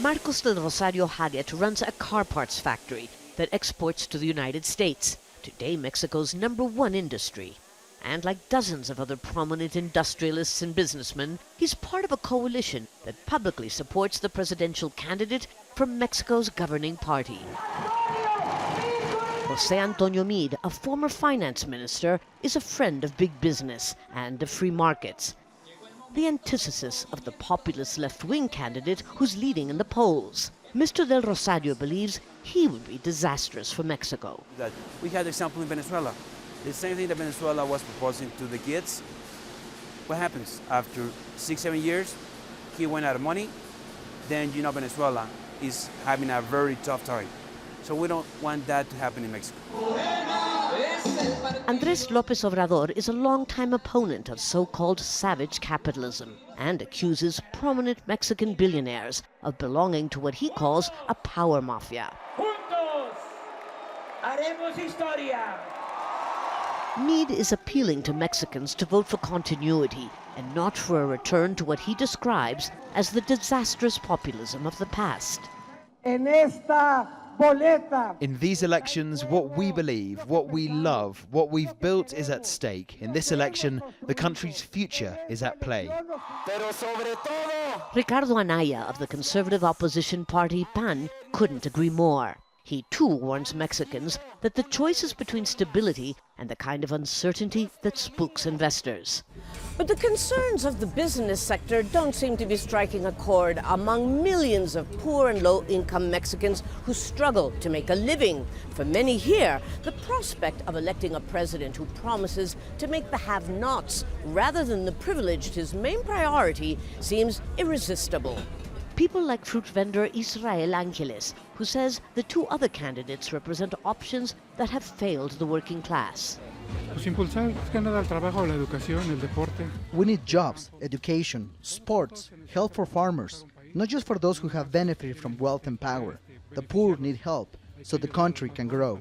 Marcos del Rosario HAGET runs a car parts factory that exports to the United States, today Mexico's #1 industry. And like dozens of other prominent industrialists and businessmen, he's part of a coalition that publicly supports the presidential candidate from Mexico's governing party. José Antonio Meade, a former finance minister, is a friend of big business and of free markets. The antithesis of the populist left-wing candidate who's leading in the polls. Mr. del Rosario believes he would be disastrous for Mexico. We had an example in Venezuela. The same thing that Venezuela was proposing to the kids. What happens? After 6-7 years, he went out of money. Then, Venezuela is having a very tough time. So we don't want that to happen in Mexico. Andrés López Obrador is a longtime opponent of so-called savage capitalism and accuses prominent Mexican billionaires of belonging to what he calls a power mafia. Juntos haremos historia. Meade is appealing to Mexicans to vote for continuity and not for a return to what he describes as the disastrous populism of the past. In these elections, what we believe, what we love, what we've built is at stake. In this election, the country's future is at play. Ricardo Anaya of the conservative opposition party PAN couldn't agree more. He too warns Mexicans that the choice is between stability and the kind of uncertainty that spooks investors. But the concerns of the business sector don't seem to be striking a chord among millions of poor and low-income Mexicans who struggle to make a living. For many here, the prospect of electing a president who promises to make the have-nots rather than the privileged his main priority seems irresistible. People like fruit vendor Israel Angeles, who says the two other candidates represent options that have failed the working class. We need jobs, education, sports, health for farmers, not just for those who have benefited from wealth and power. The poor need help so the country can grow.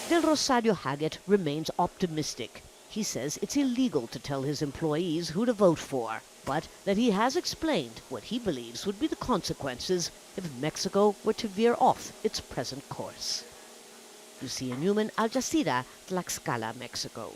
Del Rosario HAGET remains optimistic. He says it's illegal to tell his employees who to vote for, but that he has explained what he believes would be the consequences if Mexico were to veer off its present course. Lucia Newman, Jazeera, TLAXCALA, Mexico.